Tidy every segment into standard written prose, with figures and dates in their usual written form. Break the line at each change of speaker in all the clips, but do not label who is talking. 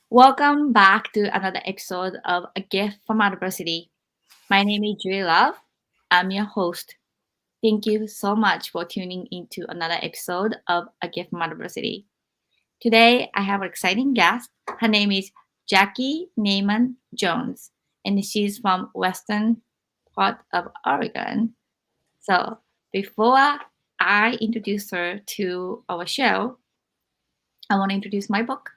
Welcome back to another episode of A Gift from Adversity. My name is Juri Love. I'm your host. Thank you so much for tuning into another episode of A Gift from Adversity. Today, I have an exciting guest. Her name is Jackey Neyman Jones, and she's from western part of Oregon. So, before I introduce her to our show, I want to introduce my book.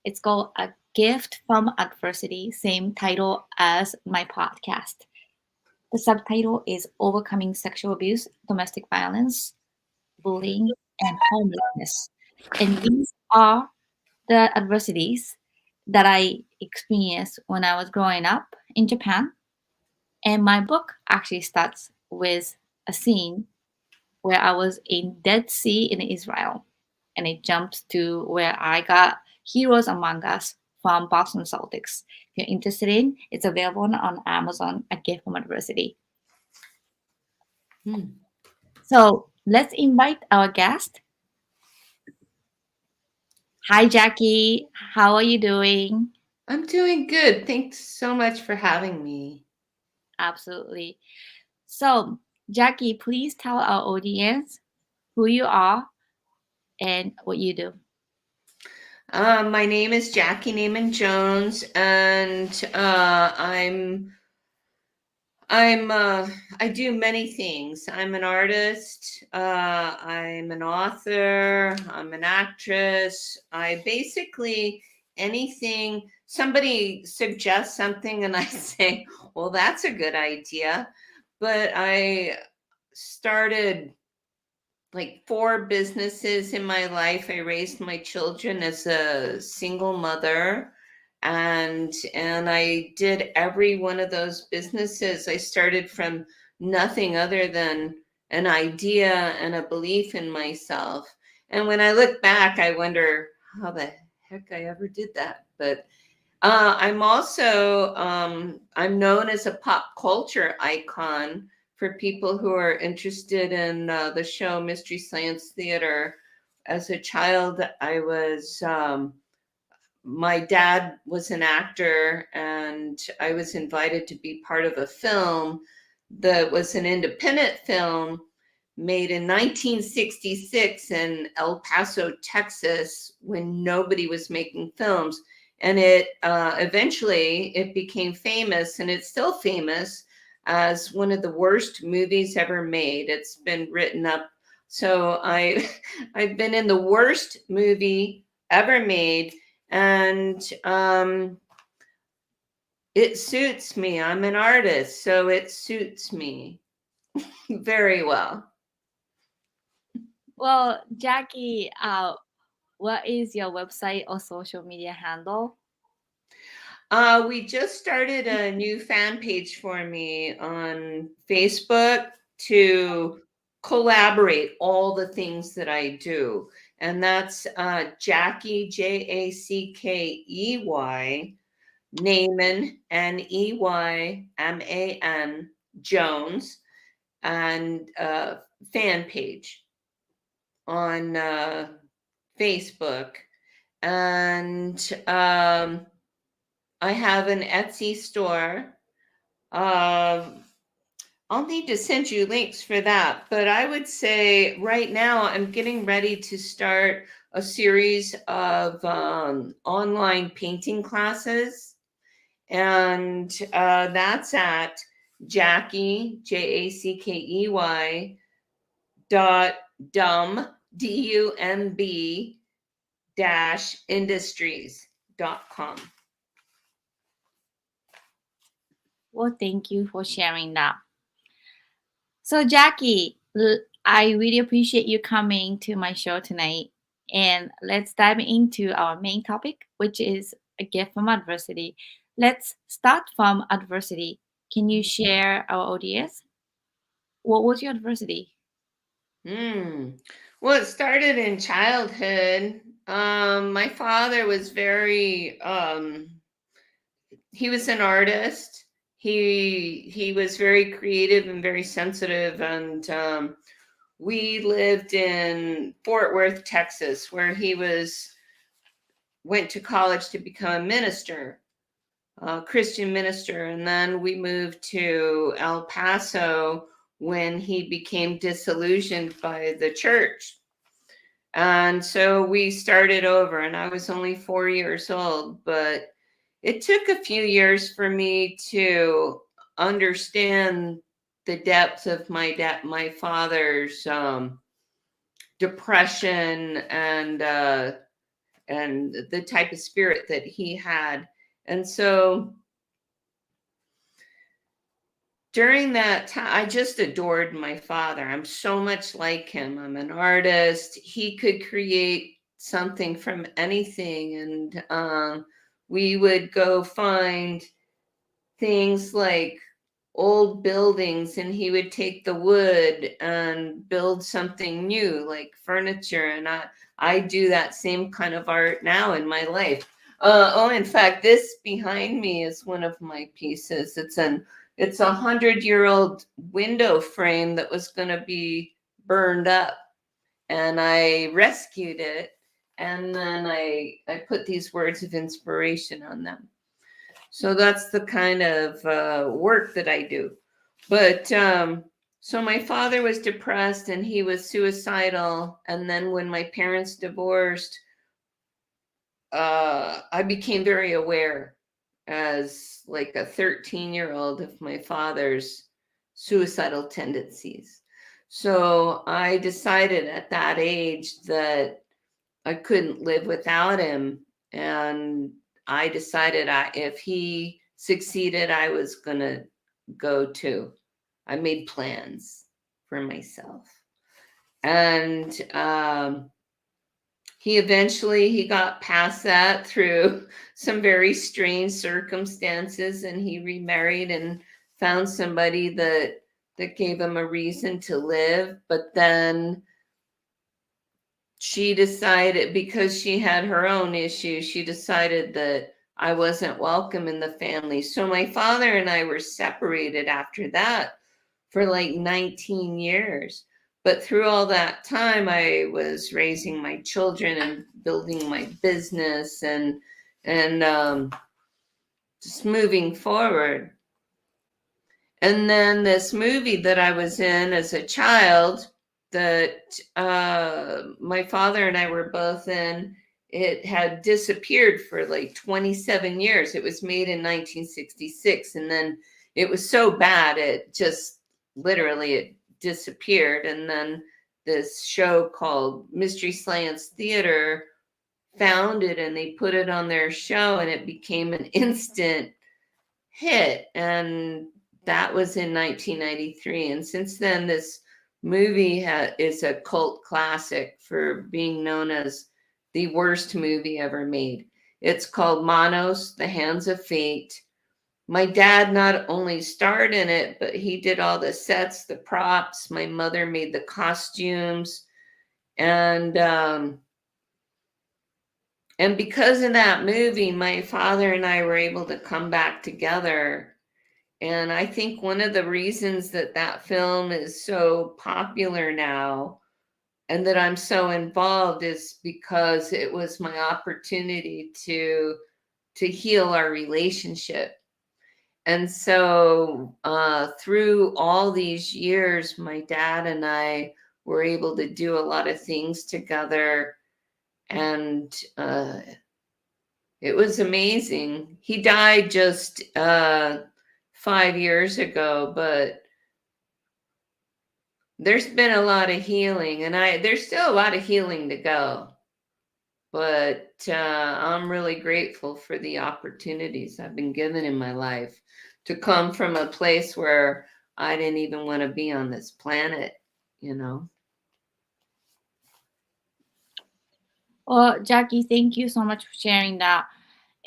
It's called A Gift from Adversity, same title as my podcast. The subtitle is Overcoming Sexual Abuse, Domestic Violence, Bullying, and Homelessness. And these are the adversities that I experienced when I was growing up in Japan. And my book actually starts with a scene where I was in Dead Sea in Israel. And it jumps to where I got Heroes Among Us from Boston Celtics. If you're interested in, it's available on Amazon, A Gift from Adversity. So let's invite our guest. Hi, Jackie. How are you doing?
I'm doing good. Thanks so much for having me.
Absolutely. So, Jackie, please tell our audience who you are and what you do.
My name is Jackey Neyman Jones, and I do many things. I'm an artist. I'm an author. I'm an actress. I basically anything somebody suggests something, and I say, "Well, that's a good idea," but I started like four businesses in my life. I raised my children as a single mother, and I did every one of those businesses. I started from nothing other than an idea and a belief in myself. And when I look back, I wonder how the heck I ever did that. But I'm known as a pop culture icon for people who are interested in the show Mystery Science Theater. As a child, my dad was an actor, and I was invited to be part of a film that was an independent film made in 1966 in El Paso, Texas, when nobody was making films. And it eventually it became famous, and it's still famous as one of the worst movies ever made. It's been written up. So I've been in the worst movie ever made, and it suits me. I'm an artist, so it suits me very well.
Well, Jackie, what is your website or social media handle?
We just started a new fan page for me on Facebook to collaborate all the things that I do. And that's Jackey, Jackey, Neyman, Neyman, Jones, and fan page on Facebook. And I have an Etsy store. Um, I'll need to send you links for that. But I would say right now I'm getting ready to start a series of online painting classes. And that's at Jackey, Jackey dot dumb, DUMB dash industries.com.
Well, thank you for sharing that. So, Jackie, I really appreciate you coming to my show tonight. And let's dive into our main topic, which is a gift from adversity. Let's start from adversity. Can you share our audience? What was your adversity?
Hmm. Well, it started in childhood. My father was he was an artist. He was very creative and very sensitive, and we lived in Fort Worth, Texas, where he was went to college to become a minister, a Christian minister. And then we moved to El Paso when he became disillusioned by the church. And so we started over, and I was only 4 years old, but it took a few years for me to understand the depth of my father's depression and the type of spirit that he had. And so during that time, I just adored my father. I'm so much like him. I'm an artist. He could create something from anything. And we would go find things like old buildings, and he would take the wood and build something new, like furniture. And I do that same kind of art now in my life. In fact, this behind me is one of my pieces. It's 100-year-old window frame that was going to be burned up, and I rescued it, and then I put these words of inspiration on them. So that's the kind of work that I do. But so my father was depressed and he was suicidal. And then when my parents divorced, I became very aware as like a 13-year-old of my father's suicidal tendencies. So I decided at that age that I couldn't live without him. And I decided if he succeeded, I was going to go too. I made plans for myself. And he got past that through some very strange circumstances, and he remarried and found somebody that gave him a reason to live. But then she decided, because she had her own issues, she decided that I wasn't welcome in the family. So my father and I were separated after that for like 19 years. But through all that time, I was raising my children and building my business and just moving forward. And then this movie that I was in as a child that my father and I were both in, it had disappeared for like 27 years. It was made in 1966, and then it was so bad it just literally it disappeared. And then this show called Mystery Science Theater found it, and they put it on their show, and it became an instant hit. And that was in 1993. And since then, this movie is a cult classic for being known as the worst movie ever made. It's called Manos, The Hands of Fate. My dad not only starred in it, but he did all the sets, the props. My mother made the costumes. And because of that movie, my father and I were able to come back together. And I think one of the reasons that that film is so popular now and that I'm so involved is because it was my opportunity to heal our relationship. And so through all these years, my dad and I were able to do a lot of things together. And it was amazing. He died just 5 years ago, but there's been a lot of healing, and there's still a lot of healing to go. But I'm really grateful for the opportunities I've been given in my life to come from a place where I didn't even want to be on this planet, you know.
Well, Jackie, thank you so much for sharing that.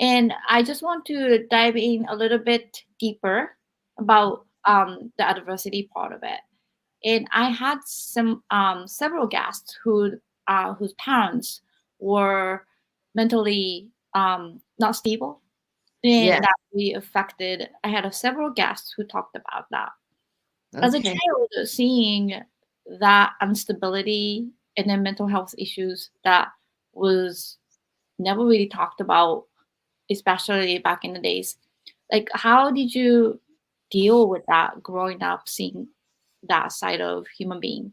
And I just want to dive in a little bit deeper about the adversity part of it. And I had several guests whose parents were mentally not stable,
Yeah.
and that really affected. I had several guests who talked about that. As a
Okay.
child, seeing that instability and then mental health issues that was never really talked about, especially back in the days. Like, how did you deal with that growing up, seeing that side of human being?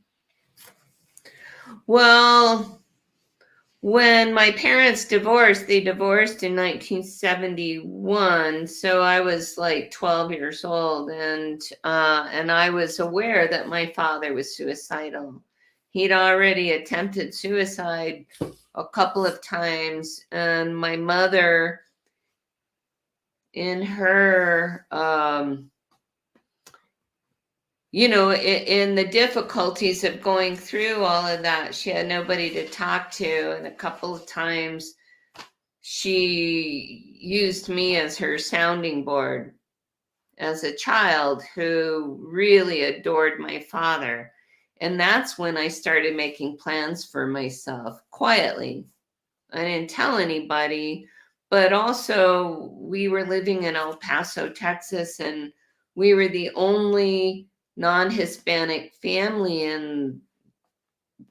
Well, when my parents divorced, they divorced in 1971. So I was like 12 years old, and I was aware that my father was suicidal. He'd already attempted suicide a couple of times, and my mother, in her in the difficulties of going through all of that, she had nobody to talk to. And a couple of times she used me as her sounding board as a child who really adored my father. And that's when I started making plans for myself quietly. I didn't tell anybody, but also we were living in El Paso, Texas, and we were the only non-Hispanic family in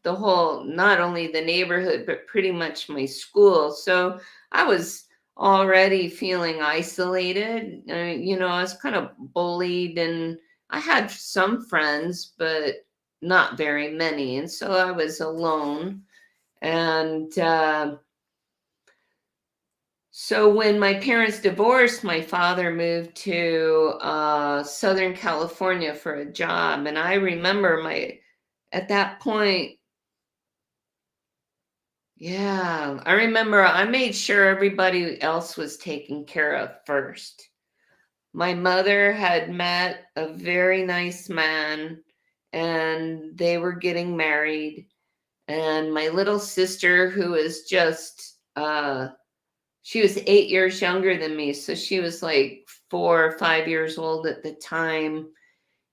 the whole, not only the neighborhood, but pretty much my school. So I was already feeling isolated. I was kind of bullied, and I had some friends, but not very many. And so I was alone. And so when my parents divorced, my father moved to Southern California for a job. And I remember at that point, yeah, I remember I made sure everybody else was taken care of first. My mother had met a very nice man, and they were getting married. And my little sister, who was just, she was 8 years younger than me. So she was like 4 or 5 years old at the time.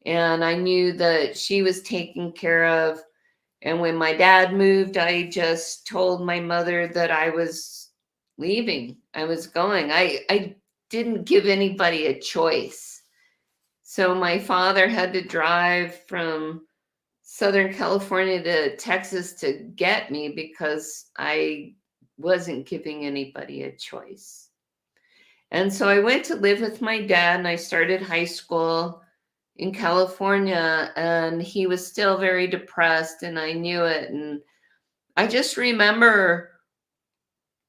And I knew that she was taken care of. And when my dad moved, I just told my mother that I was leaving. I was going. I didn't give anybody a choice. So my father had to drive from Southern California to Texas to get me because I wasn't giving anybody a choice. And so I went to live with my dad, and I started high school in California, and he was still very depressed, and I knew it. And I just remember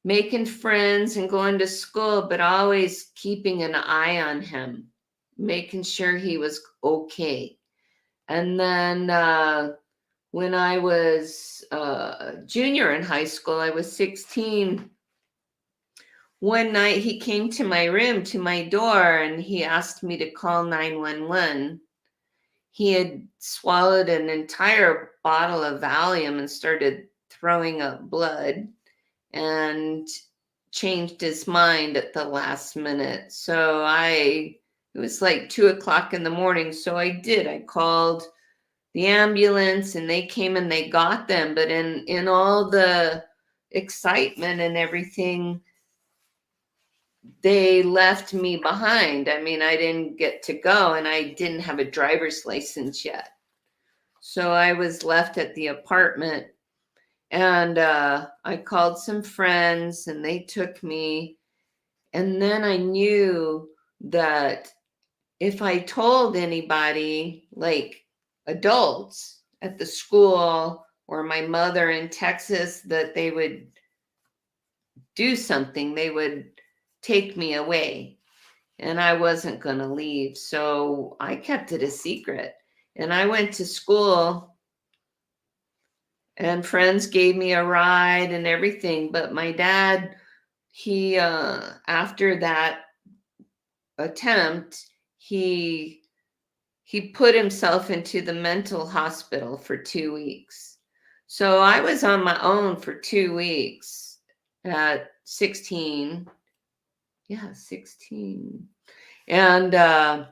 making friends and going to school, but always keeping an eye on him, making sure he was okay. And then when I was junior in high school, I was 16. One night he came to my room, to my door, and he asked me to call 911. He had swallowed an entire bottle of Valium and started throwing up blood, and changed his mind at the last minute. So it was like 2 o'clock in the morning. So I called the ambulance, and they came and they got them. But in all the excitement and everything, they left me behind. I mean, I didn't get to go, and I didn't have a driver's license yet. So I was left at the apartment, and I called some friends, and they took me. And then I knew that if I told anybody, like adults at the school or my mother in Texas, that they would do something, they would take me away, and I wasn't going to leave. So I kept it a secret, and I went to school, and friends gave me a ride and everything. But my dad, he, after that attempt, he put himself into the mental hospital for 2 weeks. So I was on my own for 2 weeks at 16. Yeah, 16. And so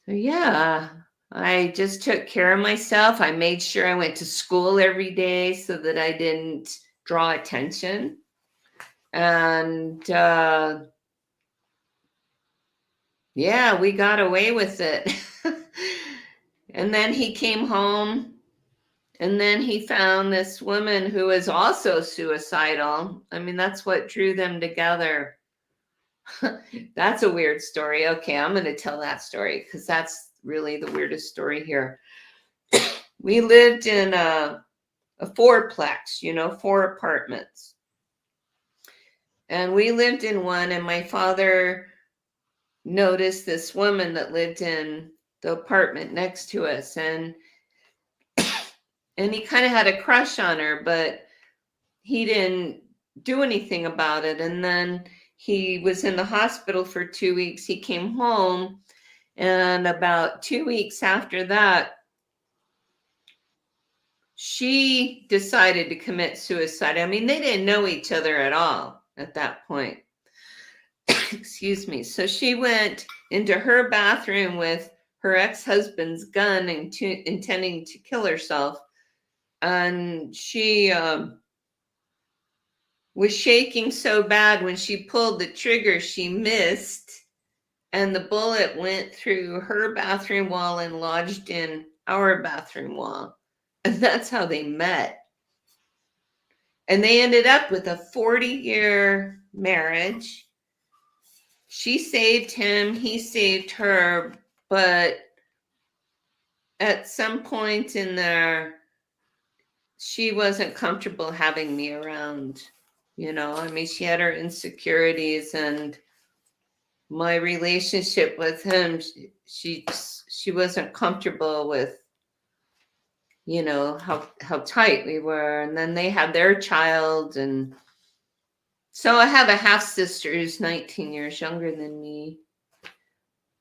yeah, I just took care of myself. I made sure I went to school every day so that I didn't draw attention. And yeah, we got away with it. And then he came home, And then he found this woman who was also suicidal. I mean, that's what drew them together. That's a weird story. Okay, I'm going to tell that story because that's really the weirdest story here. We lived in a fourplex, you know, 4 apartments. And we lived in one, and my father noticed this woman that lived in the apartment next to us, and he kind of had a crush on her, but he didn't do anything about it. And then he was in the hospital for 2 weeks. He came home, and about 2 weeks after that, she decided to commit suicide. I mean, they didn't know each other at all at that point. Excuse me. So she went into her bathroom with her ex-husband's gun and intending to kill herself. And she was shaking so bad when she pulled the trigger, she missed. And the bullet went through her bathroom wall and lodged in our bathroom wall. And that's how they met. And they ended up with a 40-year marriage. She saved him, he saved her, but at some point in there, she wasn't comfortable having me around. You know, I mean, she had her insecurities, and my relationship with him, she wasn't comfortable with, you know, how tight we were. And then they had their child, and so I have a half sister who's 19 years younger than me.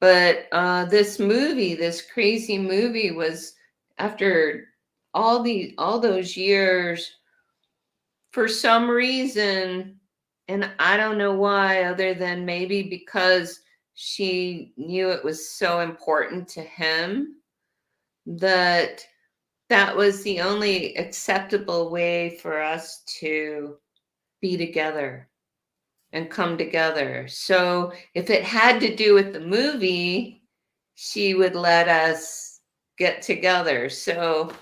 But this crazy movie was after all those years, for some reason, and I don't know why, other than maybe because she knew it was so important to him, that that was the only acceptable way for us to be together and come together. So if it had to do with the movie, she would let us get together. So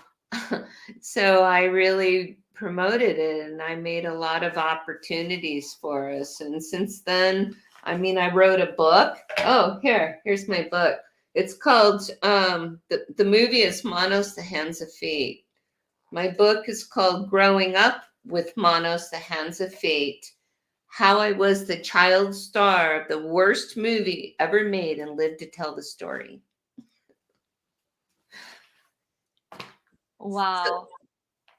so I really promoted it, and I made a lot of opportunities for us. And since then, I mean, I wrote a book. Oh, here's my book. It's called the movie is Manos the Hands of Fate. My book is called Growing Up with Manos the Hands of Fate: How I Was the Child Star of the Worst Movie Ever Made and Lived to Tell the Story.
Wow.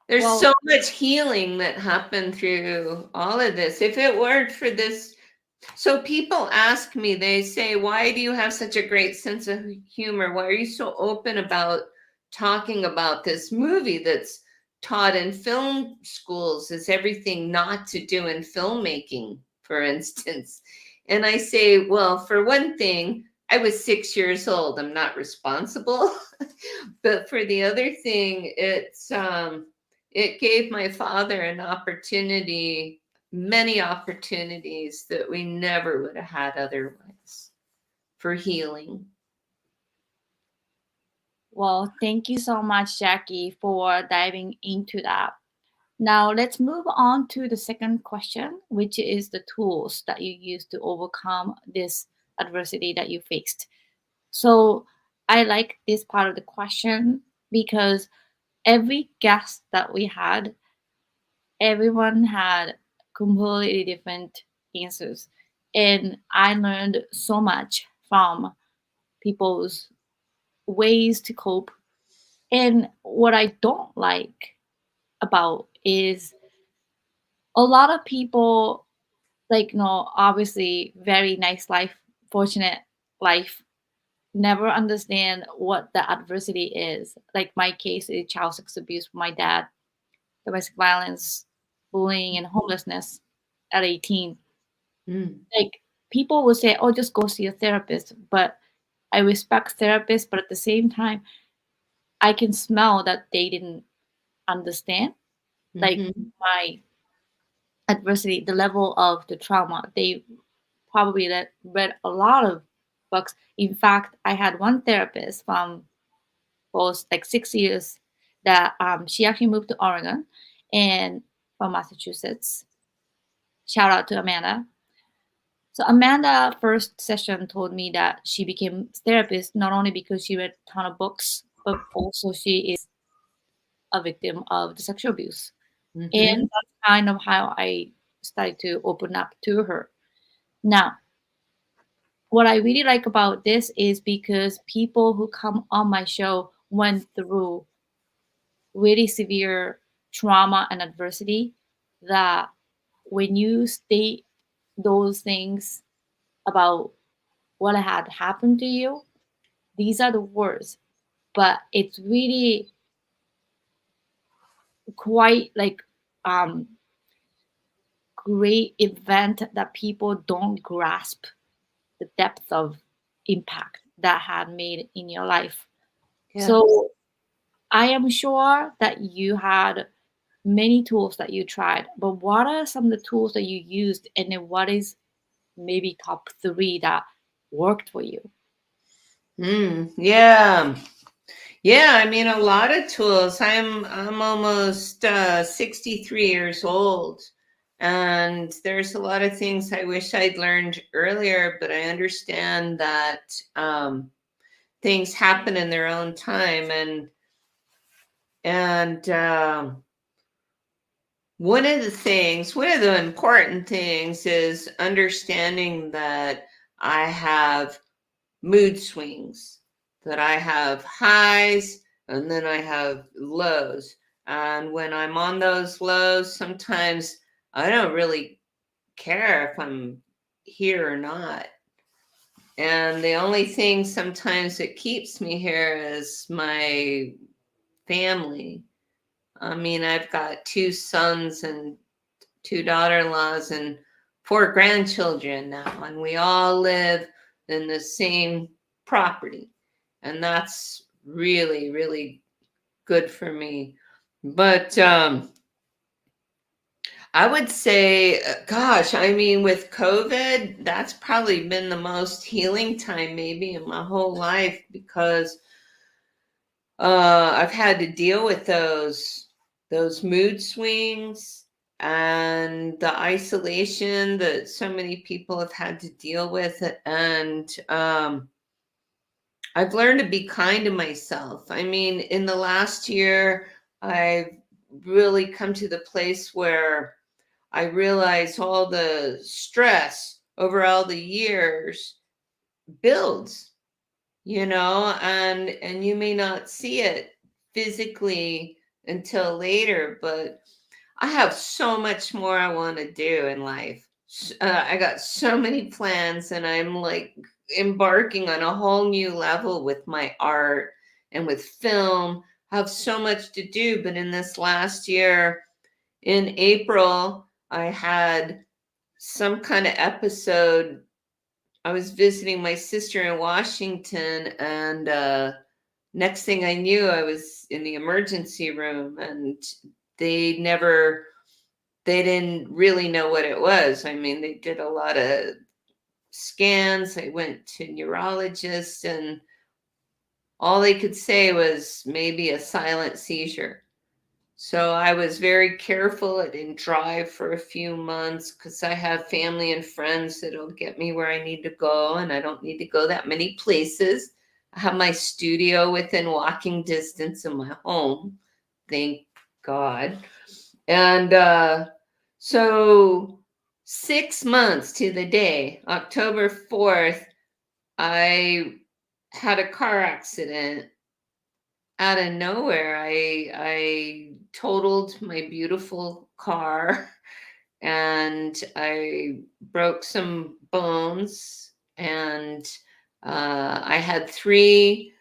There's
Well,
so much healing that happened through all of this. If it weren't for this, so people ask me, they say, why do you have such a great sense of humor? Why are you so open about talking about this movie that's taught in film schools as everything not to do in filmmaking, for instance? And I say, well, for one thing, I was 6 years old. I'm not responsible. But for the other thing, it gave my father an opportunity, many opportunities that we never would have had otherwise, for healing.
well, thank you so much, Jackie, for diving into that. Now, let's move on to the second question, which is the tools that you use to overcome this adversity that you faced. So, I like this part of the question because every guest that we had, everyone had completely different answers. And I learned so much from people's ways to cope. And what I don't like about is a lot of people, like, obviously very nice life, fortunate life, never understand what the adversity is. Like my case is child sex abuse from my dad, domestic violence, bullying, and homelessness at 18.
Mm.
Like people will say, oh, just go see a therapist. But I respect therapists, but at the same time, I can smell that they didn't understand like
Mm-hmm.
my adversity, the level of the trauma. They probably read a lot of books. In fact, I had one therapist from was like 6 years. that she actually moved to Oregon and from Massachusetts. Shout out to Amanda. So Amanda first session told me that she became therapist not only because she read a ton of books, but also she is a victim of the sexual abuse. And
Mm-hmm.
that's kind of how I started to open up to her. Now, what I really like about this is because people who come on my show went through really severe trauma and adversity that when you state those things about what had happened to you, these are the words. But it's really quite like um great event that people don't grasp the depth of impact that had made in your life.
Yeah.
So I am sure that you had many tools that you tried, but what are some of the tools that you used, and then what is maybe top three that worked for you?
Yeah. Yeah, I mean a lot of tools. I'm almost 63 years old, and there's a lot of things I wish I'd learned earlier, but I understand that things happen in their own time, and one of the important things is understanding that I have mood swings, that I have highs and then I have lows. And when I'm on those lows, sometimes I don't really care if I'm here or not. And the only thing sometimes that keeps me here is my family. I mean, I've got two sons and two daughter-in-laws and four grandchildren now, and we all live in the same property, and that's really, really good for me. But I would say, gosh, I mean, with COVID, that's probably been the most healing time maybe in my whole life, because I've had to deal with those mood swings and the isolation that so many people have had to deal with, and I've learned to be kind to myself. I mean, in the last year, I've really come to the place where I realize all the stress over all the years builds, and you may not see it physically until later, but I have so much more I want to do in life. I got so many plans, and I'm like embarking on a whole new level with my art and with film. I have so much to do, but in this last year, in April, I had some kind of episode. I was visiting my sister in Washington, and next thing I knew, I was in the emergency room, and they never, they didn't really know what it was. I mean, they did a lot of scans. I went to neurologists, and all they could say was maybe a silent seizure. So I was very careful. I didn't drive for a few months because I have family and friends that'll get me where I need to go, and I don't need to go that many places. I have my studio within walking distance of my home, thank God. And so 6 months to the day, October 4th, I had a car accident out of nowhere. I totaled my beautiful car, and I broke some bones, and I had three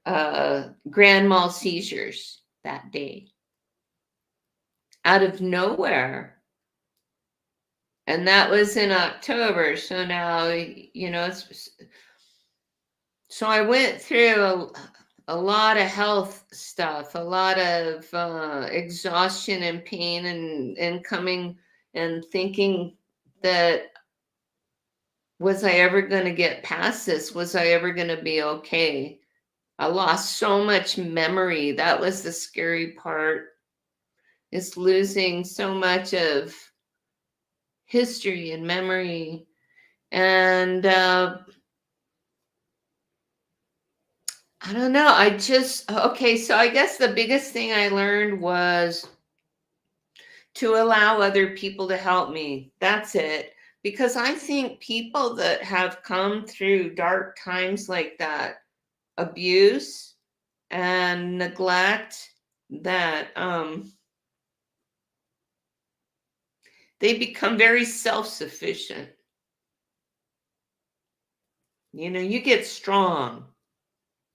grand mal seizures that day out of nowhere. And that was in October. So now, so I went through a lot of health stuff, a lot of exhaustion and pain, and coming and thinking that, was I ever going to get past this? Was I ever going to be okay? I lost so much memory. That was the scary part, is losing so much of history and memory. And I don't know. Okay, so I guess the biggest thing I learned was to allow other people to help me. That's it. Because I think people that have come through dark times like that, abuse and neglect, that they become very self-sufficient. You get strong.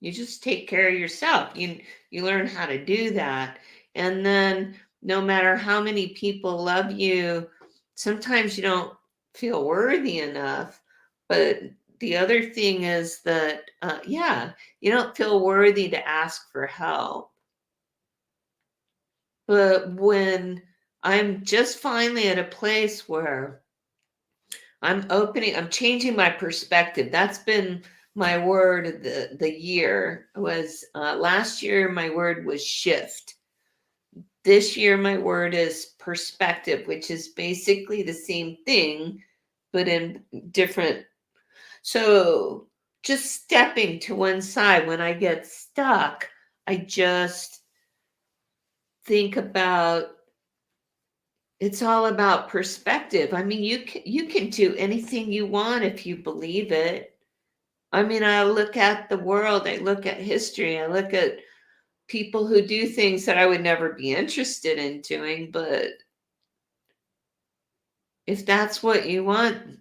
You just take care of yourself. You learn how to do that. And then no matter how many people love you, sometimes you don't feel worthy enough. But the other thing is that, yeah, you don't feel worthy to ask for help. But when I'm just finally at a place where I'm changing my perspective. That's been my word of the year. Was last year my word was shift. This year my word is perspective, which is basically the same thing, but in different. So just stepping to one side when I get stuck, I just think about, it's all about perspective. I mean, you can do anything you want if you believe it. I mean, I look at the world, I look at history, I look at people who do things that I would never be interested in doing, but if that's what you want.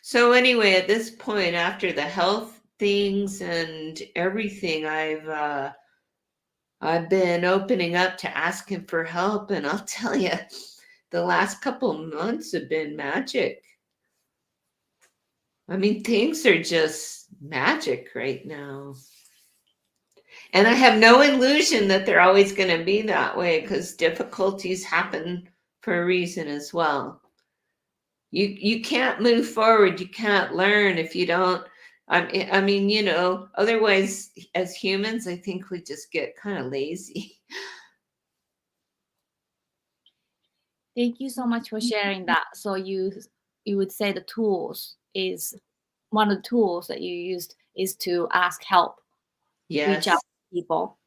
So anyway, at this point, after the health things and everything, I've been opening up to asking for help, and I'll tell you, the last couple of months have been magic. I mean, things are just magic right now. And I have no illusion that they're always going to be that way, because difficulties happen for a reason as well. You can't move forward, you can't learn if you don't. I mean, otherwise, as humans, I think we just get kind of lazy.
Thank you so much for sharing that. So you would say the tools is one of the tools that you used is to ask help, reach out
Yes.
to people,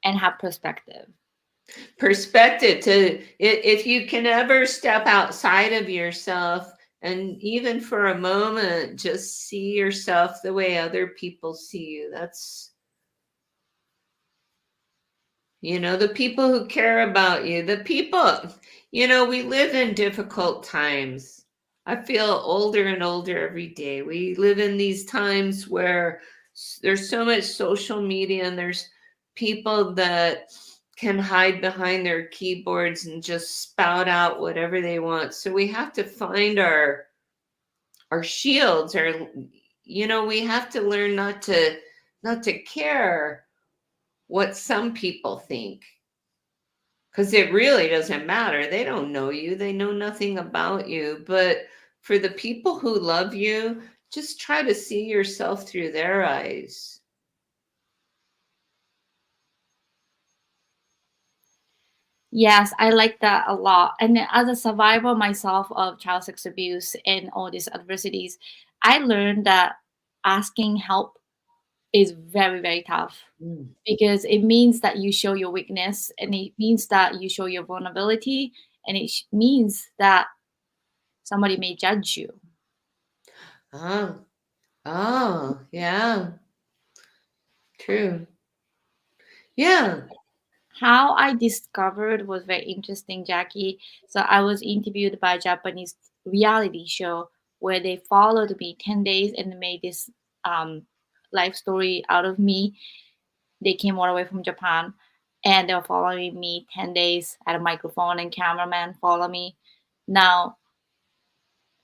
and have perspective.
Perspective, if you can ever step outside of yourself and even for a moment just see yourself the way other people see you, that's, the people who care about you, the people, we live in difficult times. I feel older and older every day. We live in these times where there's so much social media, and there's people that can hide behind their keyboards and just spout out whatever they want. So we have to find our shields, we have to learn not to care what some people think, because it really doesn't matter. They don't know you, they know nothing about you. But for the people who love you, just try to see yourself through their eyes.
Yes, I like that a lot. And then as a survivor myself of child sex abuse and all these adversities, I learned that asking help is very, very tough
Mm.
because it means that you show your weakness, and it means that you show your vulnerability, and it means that somebody may judge you.
Oh, oh, yeah, true. Yeah.
How I discovered was very interesting, Jackie. So I was interviewed by a Japanese reality show where they followed me 10 days and made this life story out of me. They came all the way from Japan, and they were following me 10 days. I had a microphone and cameraman follow me. Now,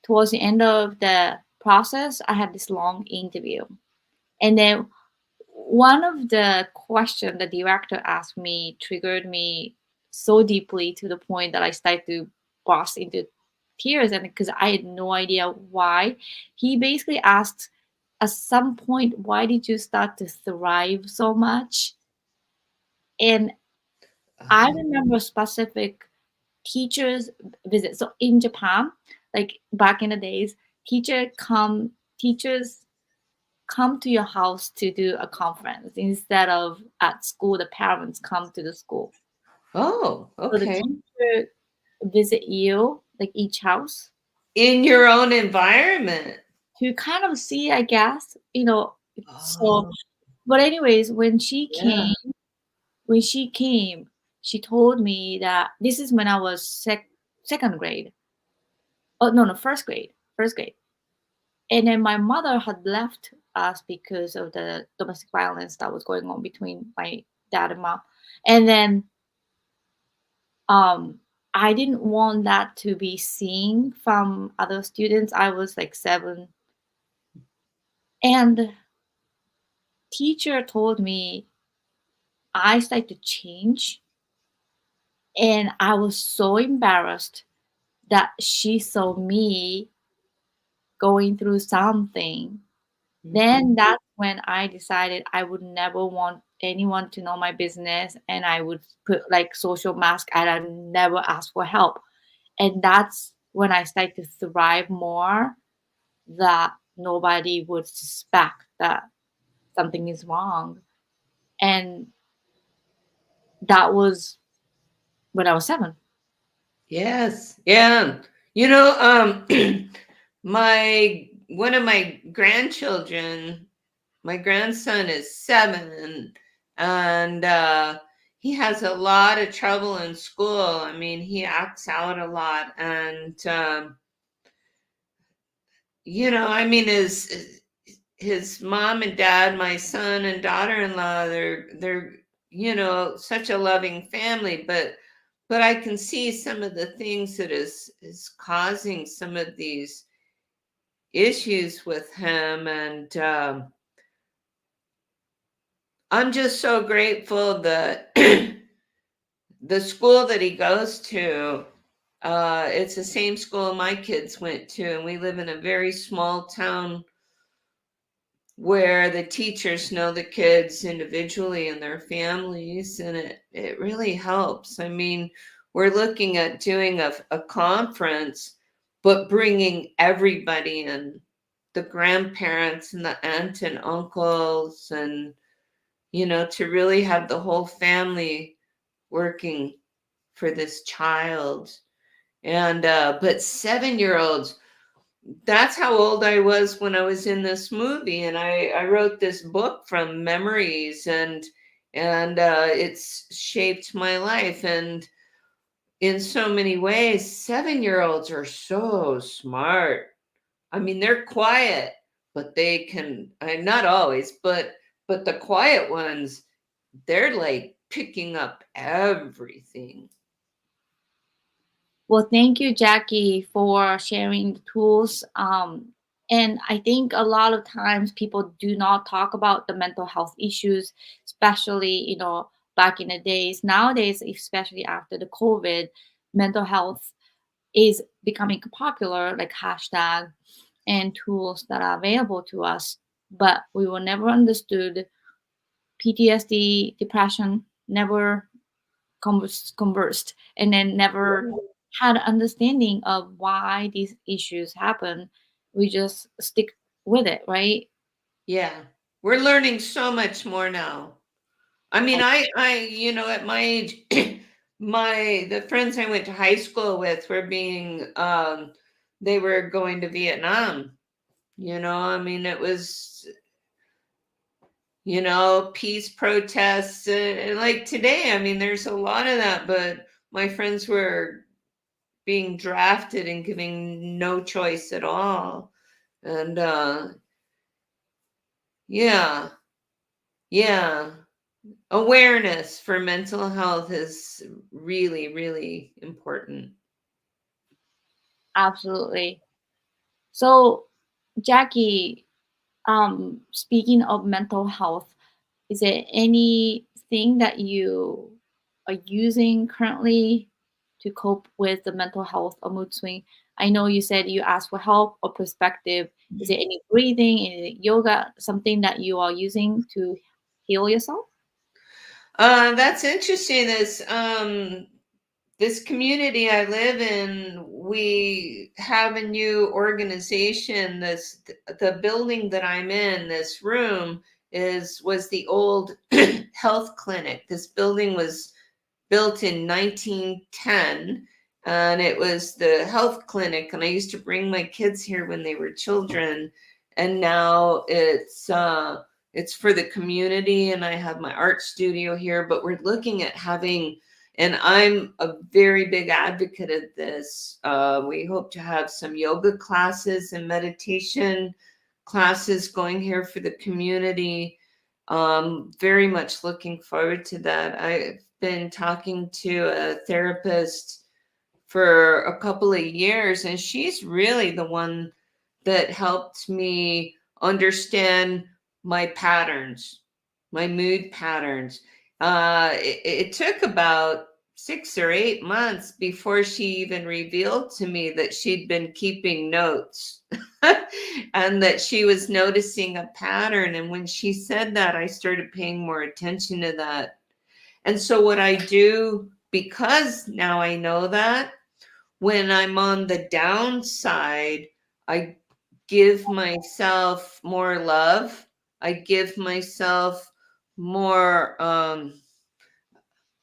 towards the end of the process, I had this long interview. And then one of the questions the director asked me triggered me so deeply to the point that I started to burst into tears, and because I had no idea why. He basically asked at some point, why did you start to thrive so much? And I remember specific teachers visit. So in Japan, like back in the days, teachers come to your house to do a conference instead of at school. The parents come to the school.
Oh,
So the
okay.
teacher visit you, like each house,
In your own environment.
to kind of see, I guess, so.
Oh,
But anyways,
yeah.
when she came, she told me that this is when I was second grade. Oh no, no, first grade. And then my mother had left us because of the domestic violence that was going on between my dad and mom. And then um I didn't want that to be seen from other students. I was like 7. And teacher told me I started to change, and I was so embarrassed that she saw me going through something.
Mhm.
Then that's when I decided I would never want anyone to know my business, and I would put like social mask and I never ask for help. And that's when I started to thrive more, that nobody would suspect that something is wrong. And that was when I was 7.
Yes. Yeah. You know, my one of my grandchildren, my grandson is 7, and he has a lot of trouble in school. I mean, he acts out a lot, and I mean, his mom and dad, my son and daughter-in-law, they're such a loving family, but I can see some of the things that is causing some of these issues with him, and I'm just so grateful that the school that he goes to, it's the same school my kids went to, and we live in a very small town where the teachers know the kids individually and their families, and it really helps. I mean, we're looking at doing a conference, but bringing everybody in, the grandparents and the aunt and uncles, and to really have the whole family working for this child. And but 7-year olds, that's how old I was when I was in this movie, and I wrote this book from memories, and it's shaped my life, and in so many ways. 7-year olds are so smart. I mean, they're quiet, but they can, not always, but the quiet ones, they're like picking up everything.
Well, thank you, Jackie, for sharing the tools. And I think a lot of times people do not talk about the mental health issues, especially, back in the days. Nowadays, especially after the COVID, mental health is becoming popular, like hashtag and tools that are available to us. But we were never understood. PTSD, depression, never conversed, and then never had understanding of why these issues happen. We just stick with it, right?
Yeah, we're learning so much more now. I mean,
I,
at my age, the friends I went to high school with were they were going to Vietnam. I mean, it was, peace protests, and like today, I mean, there's a lot of that, but my friends were being drafted and giving no choice at all. And yeah, yeah. Awareness for mental health is really, really important.
absolutely. So, Jackie, speaking of mental health, is there anything that you are using currently to cope with the mental health or mood swing? I know you said you asked for help or perspective. Is there any breathing, any yoga, something that you are using to heal yourself?
That's interesting. This community I live in, we have a new organization. The building that I'm in, this room was the old health clinic. This building was built in 1910, and it was the health clinic, and I used to bring my kids here when they were children, and now it's for the community, and I have my art studio here, but we're looking at having, and I'm a very big advocate of this. We hope to have some yoga classes and meditation classes going here for the community. Very much looking forward to that. I've been talking to a therapist for a couple of years, and she's really the one that helped me understand my patterns, my mood patterns. It took about 6 or 8 months before she even revealed to me that she'd been keeping notes and that she was noticing a pattern. And when she said that, I started paying more attention to that. And so, what I do, because now I know that, when I'm on the downside, I give myself more love. I give myself more,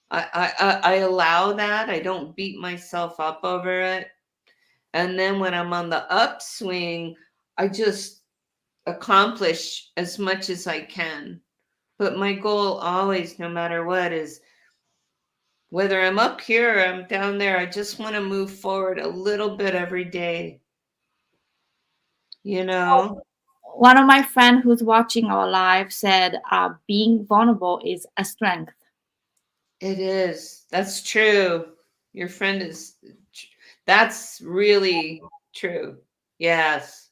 I allow that. I don't beat myself up over it. And then when I'm on the upswing, I just accomplish as much as I can. But my goal always, no matter what, is whether I'm up here or I'm down there, I just want to move forward a little bit every day, you know?
One of my friend who's watching our live said, being vulnerable is a strength.
It is. That's true. Your friend is, that's really true. Yes.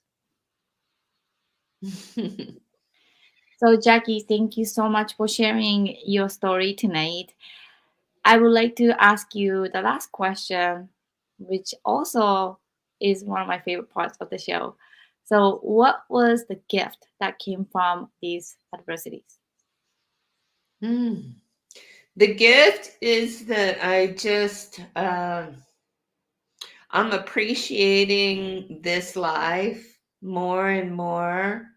So, Jackie, thank you so much for sharing your story tonight. I would like to ask you the last question, which also is one of my favorite parts of the show. So, what was the gift that came from these adversities?
Hmm. The gift is that I'm appreciating this life more and more.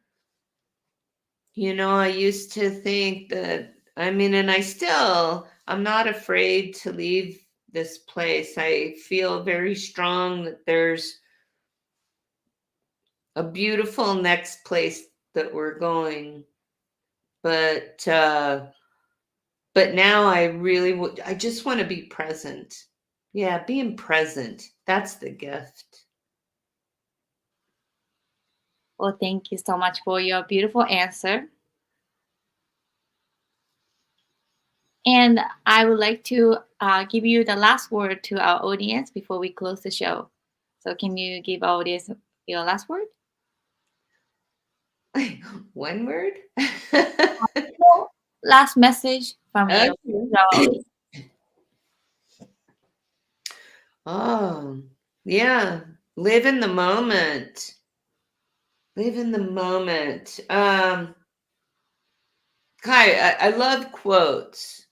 You know, I used to think that, I mean, and I'm not afraid to leave this place. I feel very strong that there's a beautiful next place that we're going. But, uh, but now I just want to be present. Yeah, being present. That's the gift.
Well, thank you so much for your beautiful answer. And I would like to give you the last word to our audience before we close the show. So, can you give our audience your last word?
One word?
Last message from you
Okay.
to our audience.
Oh, yeah. Live in the moment. Live in the moment. Kai, I love quotes.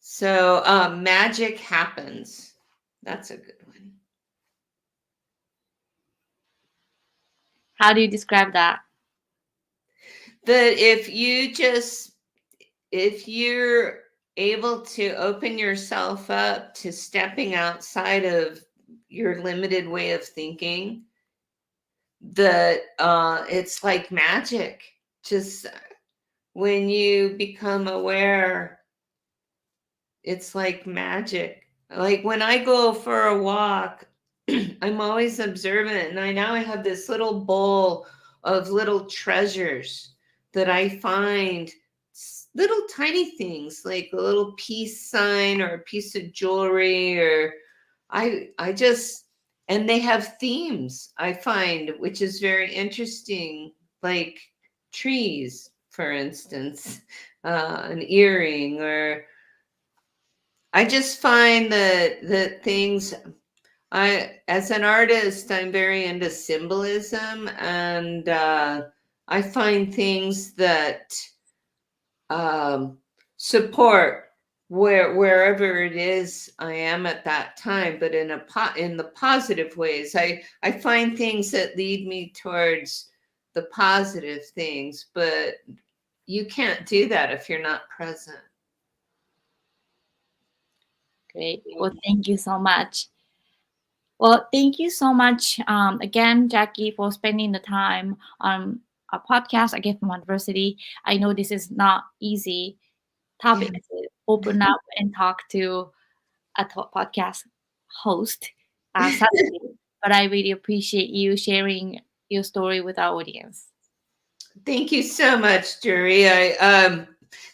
So, magic happens. That's a good one.
How do you describe that?
That if you're able to open yourself up to stepping outside of your limited way of thinking, that it's like magic. Just when you become aware, it's like magic. Like when I go for a walk, I'm always observant, and I have this little bowl of little treasures that I find, little tiny things like a little peace sign or a piece of jewelry, or I just, and they have themes, I find, which is very interesting, like trees, for instance, an earring, or I just find that things, As an artist, I'm very into symbolism, and I find things that um, support wherever it is I am at that time, but in the positive ways. I find things that lead me towards the positive things, but you can't do that if you're not present.
Great. Well, thank you so much. Well, thank you so much again, Jackie, for spending the time on a podcast again from university. I know this is not easy topic
Yeah.
to open up and talk to a podcast host suddenly, but I really appreciate you sharing your story with our audience.
Thank you so much, Juri.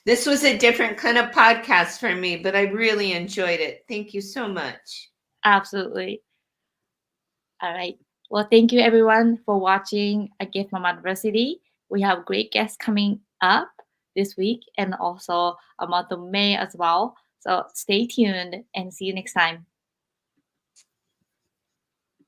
This was a different kind of podcast for me, but I really enjoyed it. Thank you so much.
Absolutely. All right. Well, thank you everyone for watching A Gift from Adversity. We have great guests coming up this week and also a month of May as well. So stay tuned and see you next time.